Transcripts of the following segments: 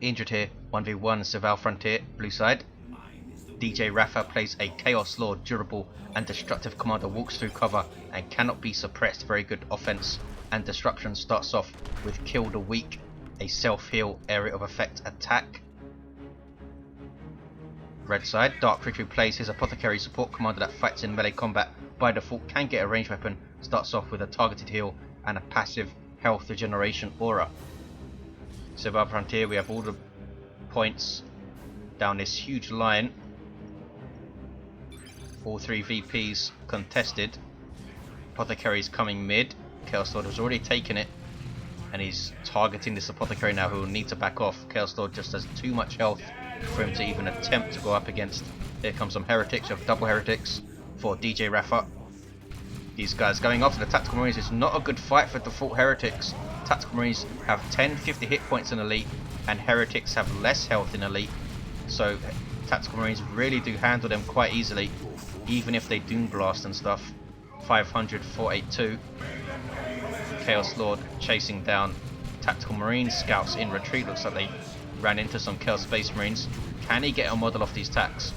injured here. 1v1 Siwal Frontier, blue side. DJ Raffa plays a Chaos Lord, durable and destructive commander, walks through cover and cannot be suppressed. Very good offense and disruption. Starts off with Kill the Weak, a self-heal area of effect attack. Red side, Dark Riku plays his Apothecary, support commander that fights in melee combat by default, can get a ranged weapon, starts off with a targeted heal and a passive health regeneration aura. Siwal Frontier, we have all the points down this huge line. All three VPs contested. Apothecary's coming mid. Chaos Lord has already taken it and he's targeting this Apothecary now, who will need to back off. Chaos Lord just has too much health for him to even attempt to go up against. Here comes some heretics. You have double heretics for DJ Raffa. These guys going after the Tactical Marines. It's not a good fight for default heretics. Tactical Marines have 10-50 hit points in Elite and heretics have less health in Elite, so Tactical Marines really do handle them quite easily, even if they Doom Blast and stuff. 500, 482. Chaos Lord chasing down Tactical Marines. Scouts in retreat. Looks like they ran into some Chaos Space Marines. Can he get a model off these tacks?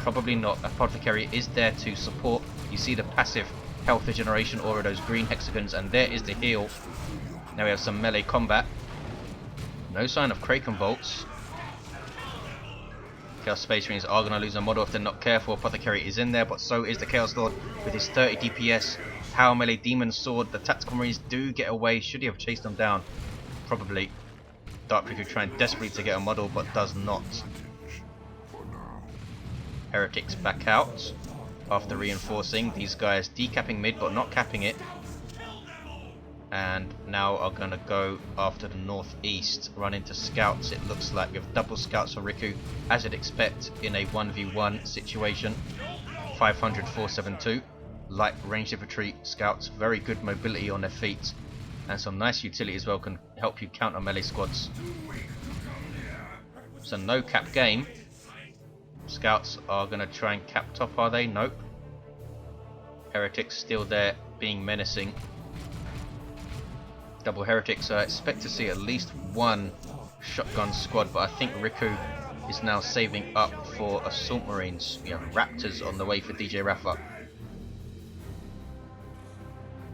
Probably not. Apothecary is there to support. You see the passive health regeneration aura, those green hexagons, and there is the heal. Now we have some melee combat. No sign of Kraken Bolts. Chaos Space Marines are going to lose a model if they're not careful. Apothecary is in there, but so is the Chaos Lord with his 30 DPS. Power Melee Demon Sword. The Tactical Marines do get away. Should he have chased them down? Probably. Dark Riku trying desperately to get a model, but does not. Heretics back out after reinforcing. These guys decapping mid, but not capping it. And now are going to go after the northeast, run into scouts. It looks like we have double scouts for Riku, as you'd expect in a 1v1 situation. 500, 472. Light ranged infantry scouts, very good mobility on their feet, and some nice utility as well, can help you counter melee squads. So no cap game. Scouts are going to try and cap top, are they? Nope. Heretics still there, being menacing. Double heretics, I expect to see at least one shotgun squad, but I think Riku is now saving up for assault marines. We have raptors on the way for DJ Raffa.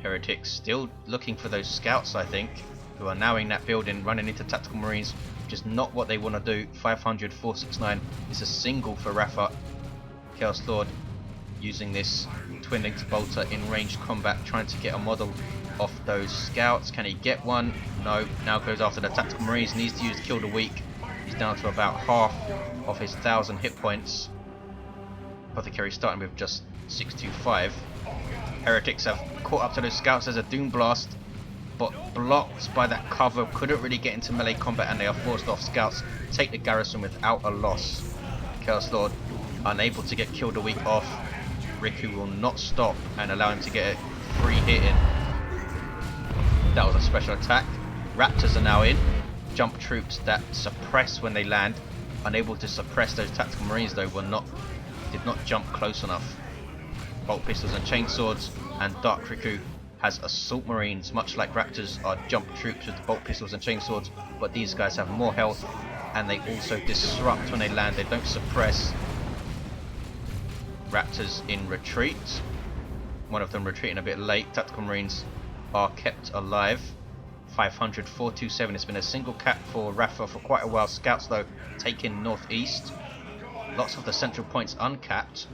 Heretics still looking for those scouts, I think, who are now in that building, running into tactical marines, which is not what they want to do. 500, 469 is a single for Raffa. Chaos Lord using this twin linked bolter in ranged combat, trying to get a model off those scouts. Can he get one? No. Now goes after the tactical marines. Needs to use Kill the Weak. He's down to about half of his 1000 hit points. Apothecary starting with just 625. Heretics have caught up to those scouts as a Doom Blast, but blocked by that cover. Couldn't really get into melee combat and they are forced off. Scouts take the garrison without a loss. Chaos Lord unable to get Kill the Weak off. Riku will not stop and allow him to get a free hit in. That was a special attack. Raptors are now in. Jump troops that suppress when they land. Unable to suppress those tactical marines though, did not jump close enough. Bolt pistols and chainswords, and Dark Riku has assault marines, much like raptors are jump troops with bolt pistols and chainswords, but these guys have more health and they also disrupt when they land. They don't suppress. Raptors in retreat. One of them retreating a bit late. Tactical marines are kept alive. 500, 427. It's been a single cap for Raffa for quite a while. Scouts though taking northeast. Lots of the central points uncapped.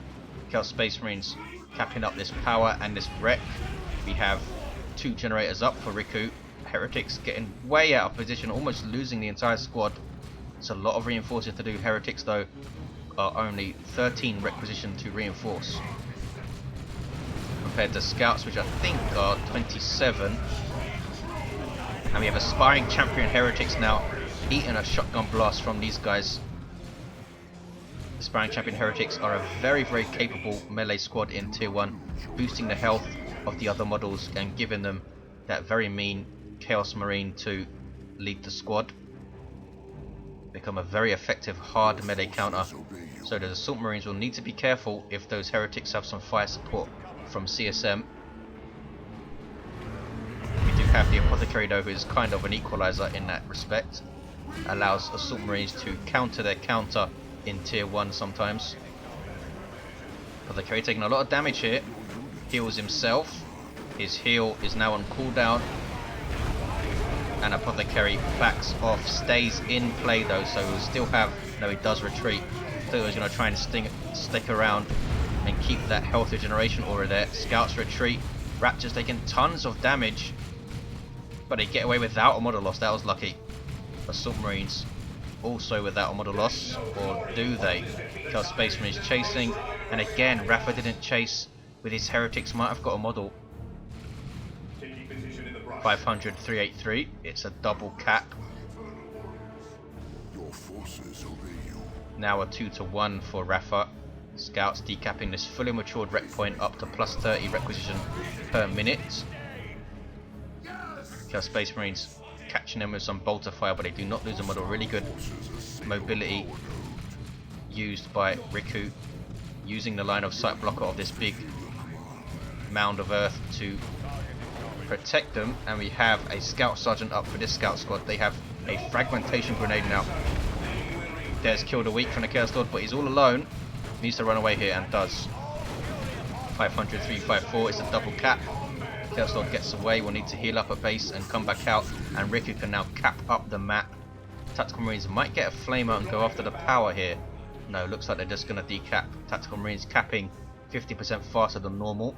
Chaos Space Marines capping up this power and this wreck. We have two generators up for Riku. Heretics getting way out of position, almost losing the entire squad. It's a lot of reinforcing to do. Heretics though are only 13 requisitioned to reinforce, compared to scouts, which I think are 27. And we have aspiring champion heretics now eating a shotgun blast from these guys. Aspiring champion heretics are a very, very capable melee squad in tier 1, boosting the health of the other models and giving them that very mean chaos marine to lead the squad. Become a very effective hard melee counter. So the assault marines will need to be careful if those heretics have some fire support from CSM. We do have the Apothecary though, who is kind of an equalizer in that respect. allows Assault Marines to counter their counter in tier 1 sometimes. Apothecary taking a lot of damage here. Heals himself. His heal is now on cooldown. And Apothecary backs off, stays in play though, so he'll still have... No, he does retreat. I thought he was going to try and stick around and keep that health regeneration aura there. Scouts retreat. Raptors taking tons of damage, but they get away without a model loss. That was lucky. Assault Marines also without a model loss, or do they? Chaos Space Marines chasing, and again Raffa didn't chase with his heretics. Might have got a model. 500 383. It's a double cap. Now a 2-to-1 for Raffa. Scouts decapping this fully matured rec point up to plus 30 requisition per minute. Chaos Space Marines catching them with some bolter fire, but they do not lose a model. Really good mobility used by Riku, using the line of sight blocker of this big mound of earth to protect them. And we have a scout sergeant up for this scout squad. They have a fragmentation grenade now. There's killed a weak from the Chaos Lord, but he's all alone. Needs to run away here and does. 500 354 is a double cap. Chaos Lord gets away, will need to heal up a base and come back out, and Riku can now cap up the map. Tactical Marines might get a flamer and go after the power here. No, looks like they're just going to decap. Tactical Marines capping 50% faster than normal.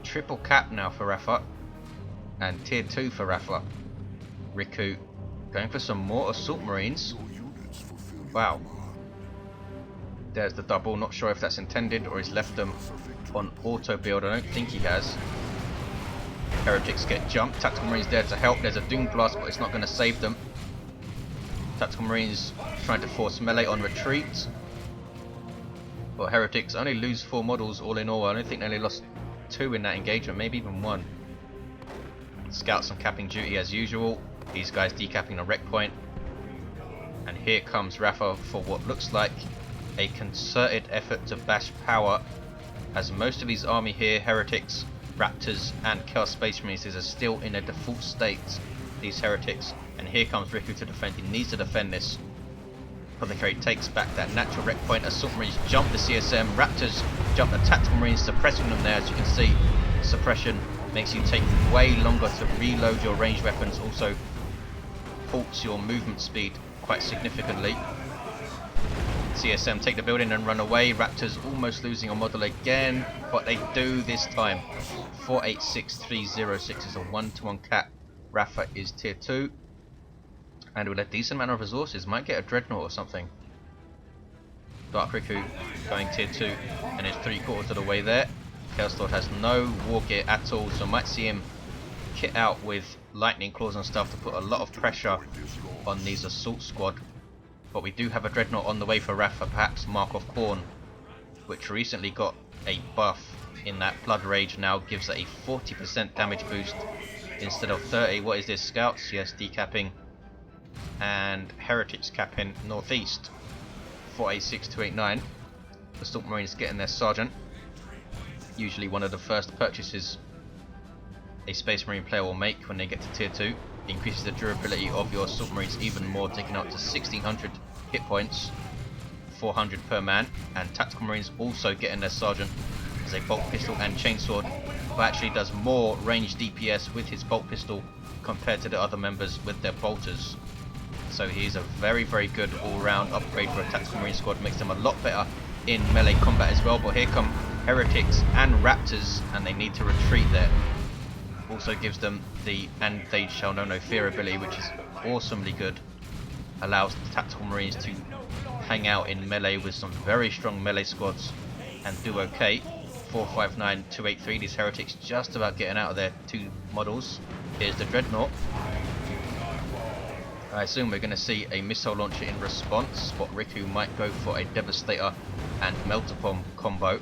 Triple cap now for Raffa, and tier 2 for Raffa. Riku going for some more Assault Marines. Wow. There's the double. Not sure if that's intended or he's left them on auto build. I don't think he has. Heretics get jumped. Tactical Marines there to help. There's a Doom Blast, but it's not going to save them. Tactical Marines trying to force melee on retreat. But Heretics only lose 4 models all in all. I don't think they only lost 2 in that engagement, maybe even 1. Scouts on capping duty as usual. These guys decapping a rec point. And here comes Raffa for what looks like a concerted effort to bash power, as most of his army here, Heretics, Raptors and Chaos Space Marines, are still in a default state, these Heretics. And here comes Riku to defend. He needs to defend this. Apothecary takes back that natural rec point. Assault Marines jump the CSM. Raptors jump the Tactical Marines, suppressing them there. As you can see, suppression makes you take way longer to reload your ranged weapons, also halts your movement speed quite significantly. CSM take the building and run away. Raptors almost losing a model again, but they do this time. 486306 is a 1-to-1 cap. Raffa is tier 2, and with a decent amount of resources might get a dreadnought or something. Dark Riku going tier 2 and is 3/4 of the way there. Chaos Lord has no war gear at all, so might see him kit out with lightning claws and stuff to put a lot of pressure on these assault squad. But we do have a dreadnought on the way for Raffa, perhaps Mark of Khorne, which recently got a buff in that Blood Rage, now gives it a 40% damage boost instead of 30. What is this? Scouts? Yes, decapping. And Heretics capping northeast. 486289. The Assault Marines getting their sergeant. Usually one of the first purchases a Space Marine player will make when they get to tier 2. Increases the durability of your Assault Marines even more, taking up to 1600 hit points, 400 per man. And Tactical Marines also getting their sergeant as a bolt pistol and chainsword, who actually does more range DPS with his bolt pistol compared to the other members with their bolters. So he's a very, very good all-round upgrade for a Tactical Marine squad. Makes them a lot better in melee combat as well. But here come Heretics and Raptors, and they need to retreat there. Also gives them the "and they shall know no fear" ability, which is awesomely good. Allows the Tactical Marines to hang out in melee with some very strong melee squads and do okay. 459283. These Heretics just about getting out of their 2 models. Here's the Dreadnought. I assume we're going to see a missile launcher in response, but Riku might go for a Devastator and Melt-A-Bomb combo.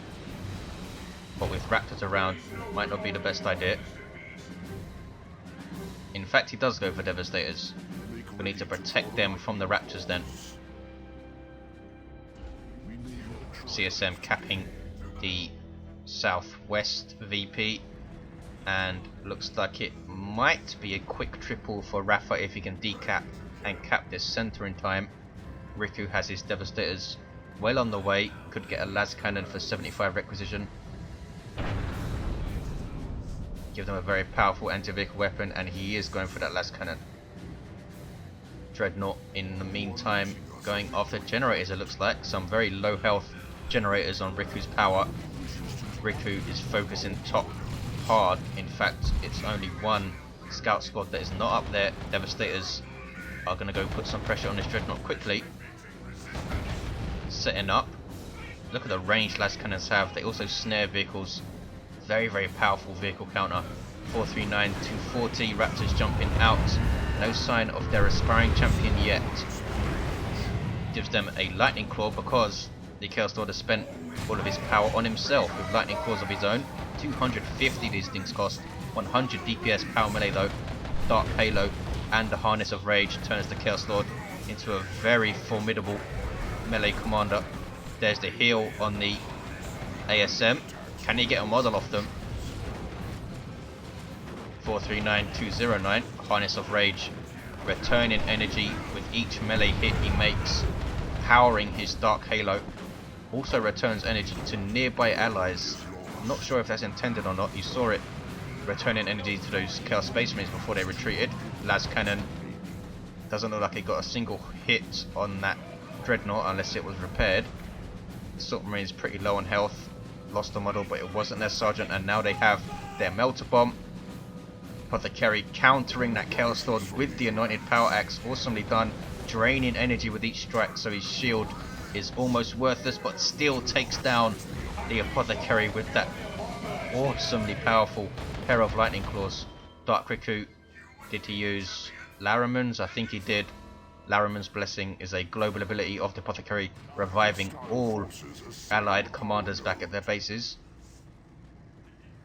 But with Raptors around, might not be the best idea. In fact, he does go for Devastators. We need to protect them from the Raptors then. CSM capping the southwest VP. And looks like it might be a quick triple for Raffa if he can decap and cap this center in time. Riku has his Devastators well on the way, could get a las cannon for 75 requisition. Give them a very powerful anti-vehicle weapon, and he is going for that las cannon. Dreadnought in the meantime going after generators, it looks like. Some very low health generators on Riku's power. Riku is focusing top hard. In fact, it's only one scout squad that is not up there. Devastators are going to go put some pressure on this dreadnought quickly. Setting up. Look at the range las cannons have. They also snare vehicles. Very, very powerful vehicle counter. 439, 240. Raptors jumping out. No sign of their aspiring champion yet. Gives them a lightning claw because the Chaos Lord has spent all of his power on himself with lightning claws of his own. 250 these things cost. 100 DPS power melee though. Dark Halo and the Harness of Rage turns the Chaos Lord into a very formidable melee commander. There's the heal on the ASM. Can he get a model off them? 439209. Harness of Rage returning energy with each melee hit he makes, powering his Dark Halo. Also returns energy to nearby allies. I'm not sure if that's intended or not. You saw it returning energy to those Chaos Space Marines before they retreated. Las Cannon doesn't look like it got a single hit on that Dreadnought unless it was repaired. Assault Marines pretty low on health. Lost a model, but it wasn't their sergeant, and now they have their Melter Bomb. Apothecary countering that Chaos Lord with the Anointed Power Axe. Awesomely done. Draining energy with each strike, so his shield is almost worthless, but still takes down the Apothecary with that awesomely powerful pair of lightning claws. Dark Riku, did he use Laramon's? I think he did. Laramon's Blessing is a global ability of the Apothecary, reviving all allied commanders back at their bases.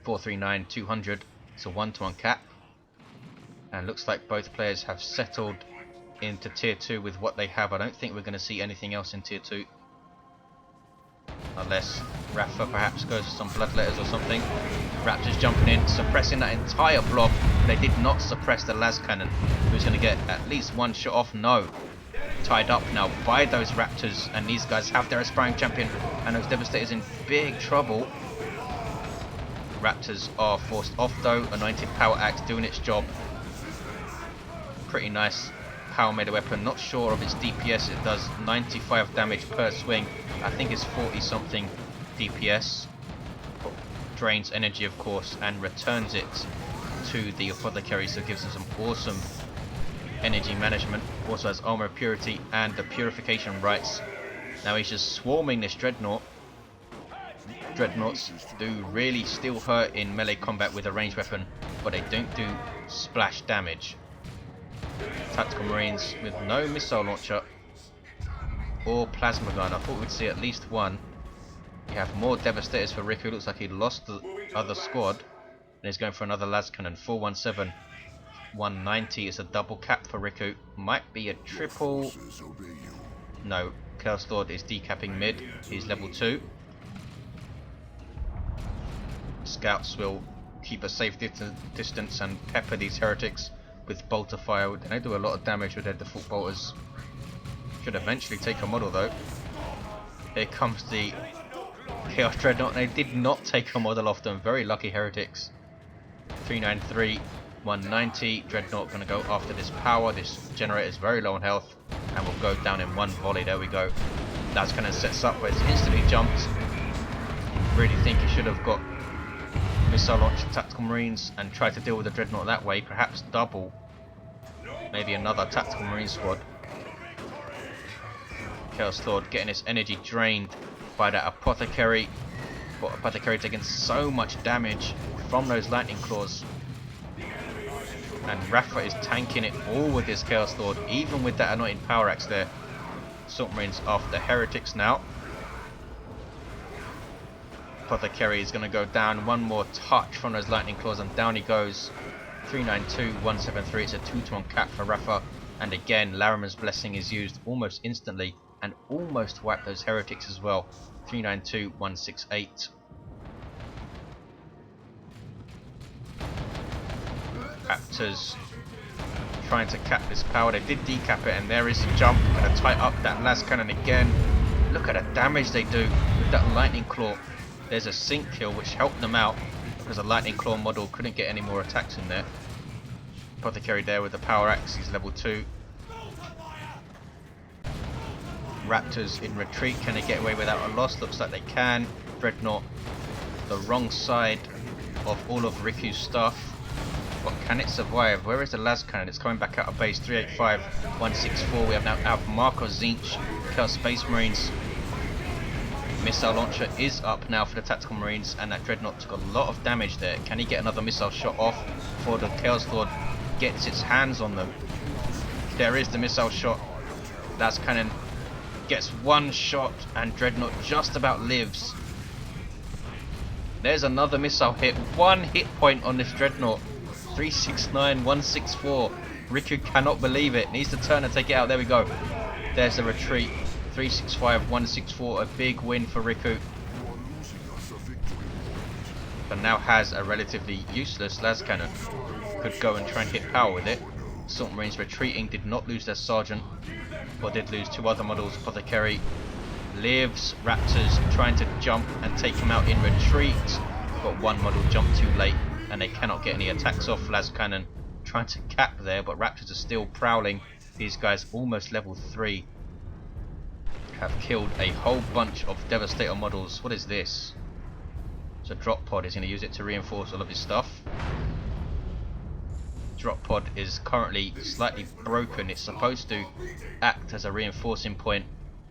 439 200, it's a 1-to-1 cap, and looks like both players have settled into tier 2 with what they have. I don't think we're going to see anything else in tier 2 unless Raffa perhaps goes for some bloodletters or something. Raptors jumping in, suppressing that entire blob. They did not suppress the las cannon. Who's going to get at least one shot off? No. Tied up now by those Raptors, and these guys have their aspiring champion, and those Devastators in big trouble. Raptors are forced off though. Anointed Power Axe doing its job. Pretty nice power melee weapon. Not sure of its DPS. It does 95 damage per swing. I think it's 40 something DPS. Drains energy of course and returns it to the Apothecary, so it gives us some awesome energy management. Also has armor of purity and the purification rights. Now he's just swarming this Dreadnought. Dreadnoughts do really still hurt in melee combat with a ranged weapon, but they don't do splash damage. Tactical Marines with no missile launcher or plasma gun. I thought we'd see at least one. You have more Devastators for Riku. Looks like he lost the other squad and he's going for another las cannon. 417 190 is a double cap for Riku. Might be a triple. No, Chaos Lord is decapping mid. He's level 2. Scouts will keep a safe distance and pepper these heretics with bolter fire. They do a lot of damage with their default bolters. Should eventually take a model though. Here comes the Chaos Dreadnought. They did not take a model off them. Very lucky heretics. 393 190. Dreadnought going to go after this power. This generator is very low on health and will go down in one volley. There we go. That's kind of sets up where it's instantly jumped. Really think he should have got missile launch Tactical Marines and tried to deal with the Dreadnought that way. Perhaps double. Maybe another Tactical Marine squad. Chaos Lord getting his energy drained by that Apothecary. But Apothecary taking so much damage from those lightning claws. And Raffa is tanking it all with his Chaos Lord, even with that Anointed Power Axe there. Assault Marines after heretics now. Apothecary is going to go down. One more touch from those lightning claws and down he goes. 392 173. It's a 2-to-1 cap for Raffa. And again, Larimer's Blessing is used almost instantly and almost wipe those heretics as well. 392 168. Raptors trying to cap this power. They did decap it, and there is a jump. Gonna tie up that las cannon again. Look at the damage they do with that lightning claw. There's a sync kill which helped them out because a lightning claw model couldn't get any more attacks in there. Apothecary there with the power axe, he's level 2. Raptors in retreat, can they get away without a loss? Looks like they can. Dreadnought the wrong side of all of Riku's stuff, but can it survive? Where is the las cannon? It's coming back out of base. 385, 164. We have now out Marco Zinch, Chaos Space Marines. Missile launcher is up now for the Tactical Marines, and that Dreadnought took a lot of damage there. Can he get another missile shot off before the Chaos Lord gets its hands on them? There is the missile shot. Las cannon gets one shot, and Dreadnought just about lives. There's another missile hit. 1 hit point on this Dreadnought. 369, 164. Riku cannot believe it. Needs to turn and take it out. There we go. There's the retreat. 365, 164. A big win for Riku. But now has a relatively useless las cannon. Could go and try and hit power with it. Assault Marines retreating. Did not lose their sergeant, but did lose 2 other models. Apothecary lives. Raptors trying to jump and take him out in retreat, but 1 model jumped too late and they cannot get any attacks off. Las cannon trying to cap there, but Raptors are still prowling. These guys almost level 3 have killed a whole bunch of Devastator models. What is this? It's a drop pod. He's going to use it to reinforce all of his stuff. Drop pod is currently slightly broken. It's supposed to act as a reinforcing point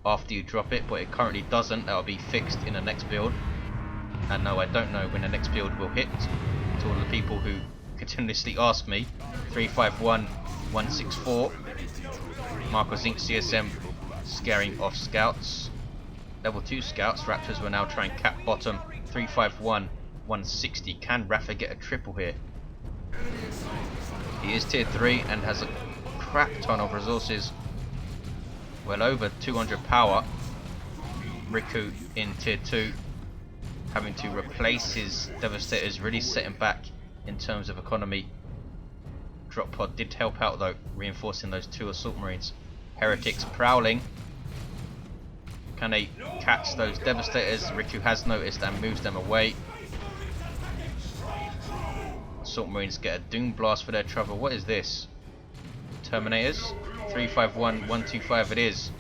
after you drop it, but it currently doesn't. That will be fixed in the next build, and no, I don't know when the next build will hit. To all the people who continuously ask me. 351, 164. Marco Zinc CSM scaring off scouts. Level 2 scouts. Raptors will now try and cap bottom. 351, 160. Can Raffa get a triple here? He is tier 3 and has a crap ton of resources. Well over 200 power. Riku in tier 2, having to replace his Devastators, really setting back in terms of economy. Drop pod did help out though, reinforcing those 2 Assault Marines. Heretics prowling. Can they catch those Devastators? Riku has noticed and moves them away. Assault Marines get a Doom Blast for their trouble. What is this? Terminators? 351, 125 it is.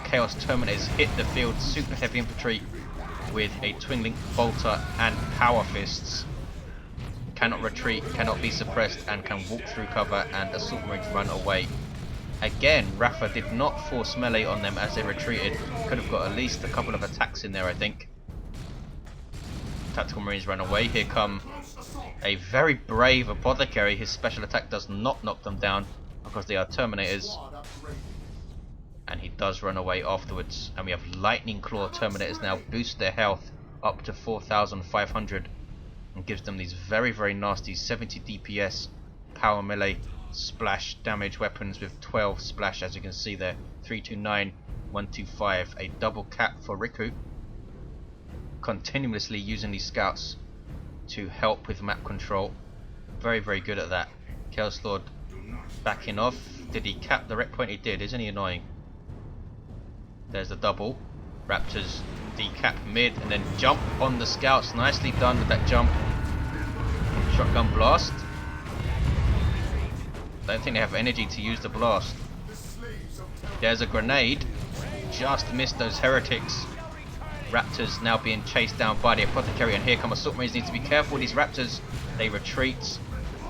Chaos Terminators hit the field. Super heavy infantry with a Twin Link Bolter and Power Fists. Cannot retreat, cannot be suppressed, and can walk through cover, and Assault Marines run away. Again, Raffa did not force melee on them as they retreated. Could have got at least a couple of attacks in there, I think. Tactical Marines run away. Here come a very brave Apothecary. His special attack does not knock them down because they are Terminators. And he does run away afterwards. And we have Lightning Claw Terminators now boost their health up to 4,500 and gives them these very, very nasty 70 DPS power melee splash damage weapons with 12 splash, as you can see there. 329, 125. A double cap for Riku. Continuously using these scouts to help with map control. Very, very good at that. Chaos Lord backing off. Did he cap the rep point? He did. Isn't he annoying? There's the double. Raptors decap mid and then jump on the scouts. Nicely done with that jump. Shotgun blast. Don't think they have energy to use the blast. There's a grenade. Just missed those heretics. Raptors now being chased down by the Apothecary, and here come Assault Marines. Need to be careful. These Raptors, they retreat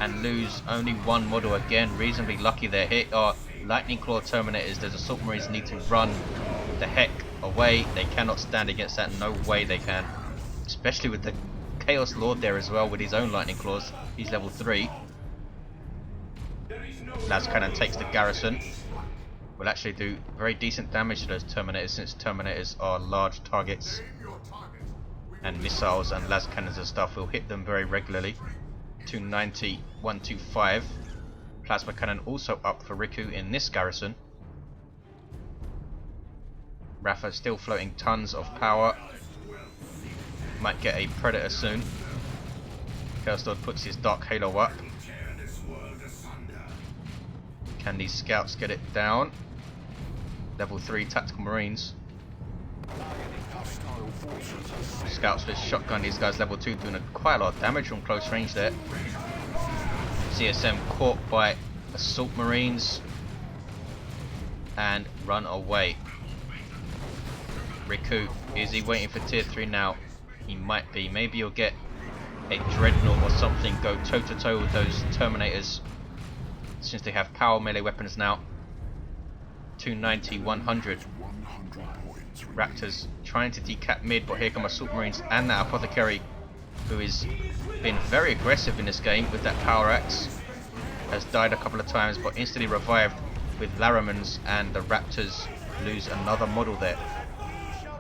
and lose only 1 model again. Reasonably lucky they're hit. Are Lightning Claw Terminators. Those Assault Marines need to run the heck away. They cannot stand against that. No way they can. Especially with the Chaos Lord there as well with his own Lightning Claws. He's level 3. Las Cannon takes the garrison. Will actually do very decent damage to those Terminators, since Terminators are large targets, and missiles and las cannons and stuff will hit them very regularly. 290, 125. Plasma cannon also up for Riku in this garrison. Raffa still floating tons of power. Might get a Predator soon. Chaos Lord puts his Dark Halo up. Can these scouts get it down? Level 3 tactical marines. Scouts with shotgun, these guys level 2 doing quite a lot of damage from close range there. CSM caught by assault marines and run away. Riku, is he waiting for tier 3 now? He might be. Maybe you'll get a dreadnought or something go toe to toe with those terminators, since they have power melee weapons now. 290, 100. Raptors trying to decap mid, but here come assault marines and that apothecary, who has been very aggressive in this game with that power axe. Has died a couple of times but instantly revived with Laramans, and the Raptors lose another model there.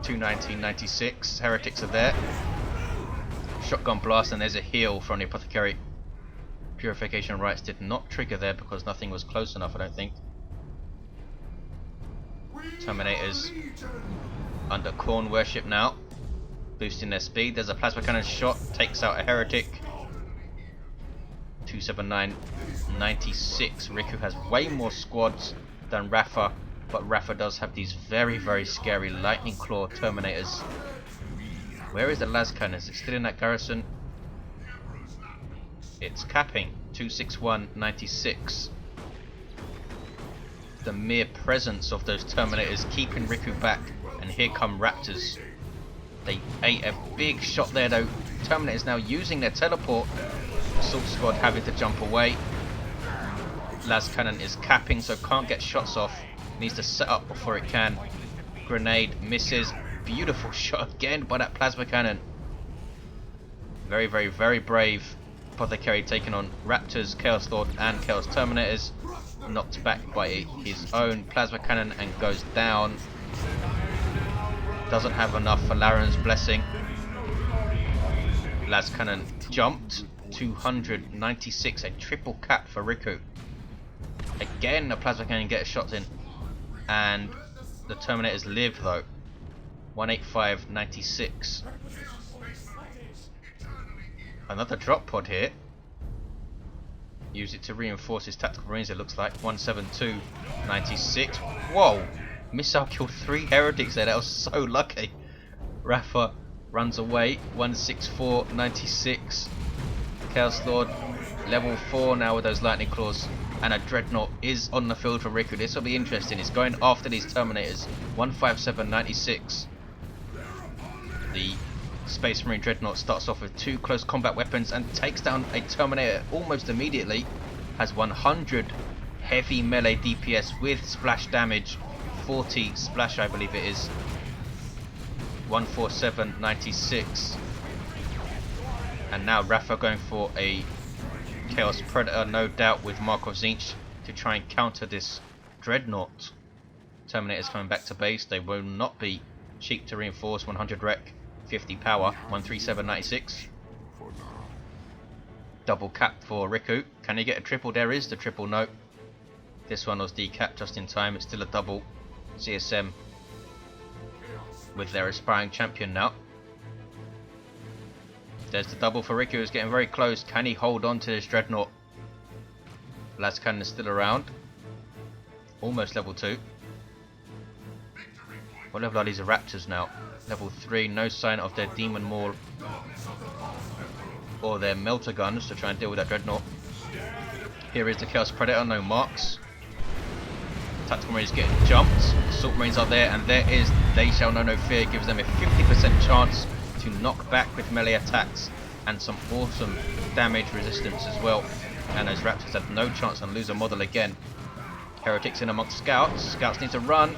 290, 96. Heretics are there. Shotgun blast, and there's a heal from the apothecary. Purification rites did not trigger there because nothing was close enough, I don't think. Terminators under corn worship now, boosting their speed. There's a plasma cannon shot, takes out a heretic. 279, 96. Riku has way more squads than Raffa, but Raffa does have these very, very scary lightning claw terminators. Where is the las cannon? Is it still in that garrison? It's capping. 261, 96. The mere presence of those terminators keeping Riku back, and here come Raptors. They ate a big shot there though. Terminators now using their teleport. Assault squad having to jump away. Las cannon is capping, so can't get shots off. Needs to set up before it can. Grenade misses. Beautiful shot again by that plasma cannon. Very, very, very brave. Apothecary taking on Raptors, Chaos Lord and Chaos Terminators. Knocked back by his own plasma cannon and goes down. Doesn't have enough for Laren's blessing. Las cannon jumped. 296, a triple cap for Riku. Again, the plasma cannon gets shots in, and the Terminators live though. 185, 96. Another drop pod here. Use it to reinforce his tactical marines, it looks like. 172, 96. Whoa! Missile killed 3 heretics there, that was so lucky. Raffa runs away. 164, 96. Chaos Lord, level 4 now with those lightning claws. And a dreadnought is on the field for Riku. This will be interesting. It's going after these terminators. 157, 96. The Space Marine Dreadnought starts off with 2 close combat weapons and takes down a Terminator almost immediately. Has 100 heavy melee DPS with splash damage. 40 splash, I believe it is. 147, 96. And now Raffa going for a Chaos Predator, no doubt with Mark of Zinch, to try and counter this Dreadnought. Terminators coming back to base. They will not be cheap to reinforce. 100 rec, 50 power. 137, 96. Double cap for Riku. Can he get a triple? There is the triple, no. This one was decapped just in time. It's still a double. CSM with their aspiring champion now. There's the double for Riku, who's getting very close. Can he hold on to this Dreadnought? Las cannon is still around. Almost level 2. What level are these Raptors now? Level 3, no sign of their Demon Maul or their Melter Guns to try and deal with that Dreadnought. Here is the Chaos Predator, no marks. Tactical Marines getting jumped. Assault Marines are there, and there is They Shall Know No Fear. Gives them a 50% chance to knock back with melee attacks and some awesome damage resistance as well. And those Raptors have no chance and lose a model again. Heretics in amongst Scouts. Scouts need to run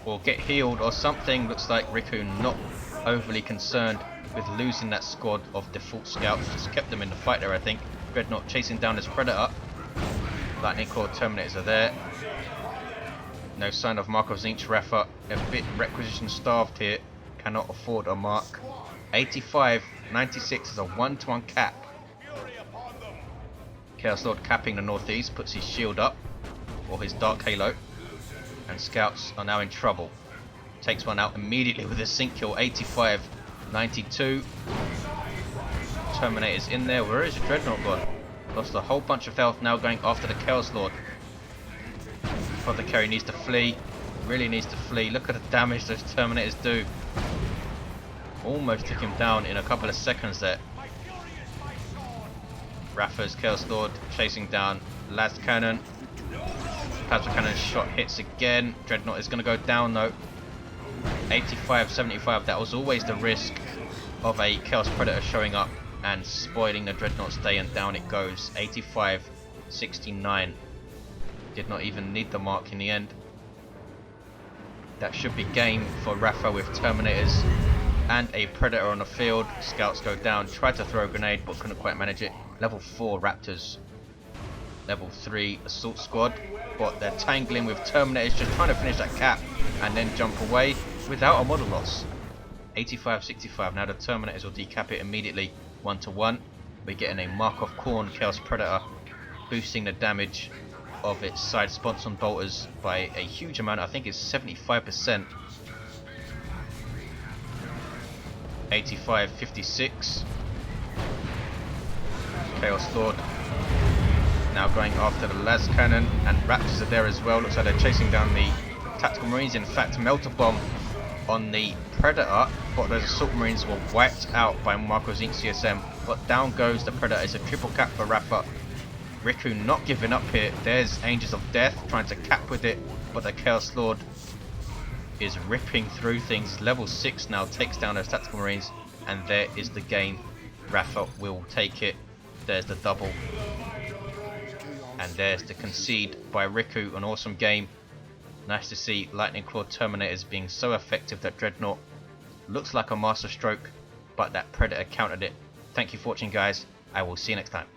or get healed or something. Looks like Riku not overly concerned with losing that squad of default Scouts. Just kept them in the fight there, I think. Dreadnought chasing down this Predator. Lightning Claw Terminators are there. No sign of Mark of Zinch. Raffa a bit requisition starved here. Cannot afford a mark. 85, 96 is a 1-to-1 cap. Chaos Lord capping the northeast, puts his shield up, or his dark halo. And Scouts are now in trouble. Takes one out immediately with a sync kill. 85, 92. Terminator's in there. Where is the Dreadnought gone? Lost a whole bunch of health, now going after the Chaos Lord. Apothecary needs to flee. Really needs to flee. Look at the damage those Terminators do. Almost took him down in a couple of seconds there. Raffa's Chaos Lord chasing down Las Cannon. Plasma Cannon shot hits again. Dreadnought is going to go down though. 85-75. That was always the risk of a Chaos Predator showing up and spoiling the Dreadnought's day, and down it goes. 85-69. Did not even need the mark in the end. That should be game for Raffa with Terminators and a Predator on the field. Scouts go down, tried to throw a grenade but couldn't quite manage it. Level 4 Raptors. Level 3 Assault Squad, but they're tangling with Terminators, just trying to finish that cap and then jump away without a model loss. 85-65. Now the Terminators will decap it immediately, 1-1. We're getting a Mark of Khorne Chaos Predator, boosting the damage of its side sponson bolters by a huge amount. I think it's 75%. 85-56. Chaos Lord now going after the Las Cannon, and Raptors are there as well. Looks like they're chasing down the Tactical Marines. In fact, Melter Bomb on the Predator, but those Assault Marines were wiped out by Marco's Inc. CSM. But down goes the Predator. It's a triple cap for Raffa. Riku not giving up here. There's Angels of Death trying to cap with it, but the Chaos Lord is ripping through things. Level 6 now takes down those Tactical Marines, and there is the game. Raffa will take it. There's the double. And there's the concede by Riku. An awesome game. Nice to see Lightning Claw Terminators being so effective that Dreadnought looks like a masterstroke, but that Predator countered it. Thank you for watching, guys. I will see you next time.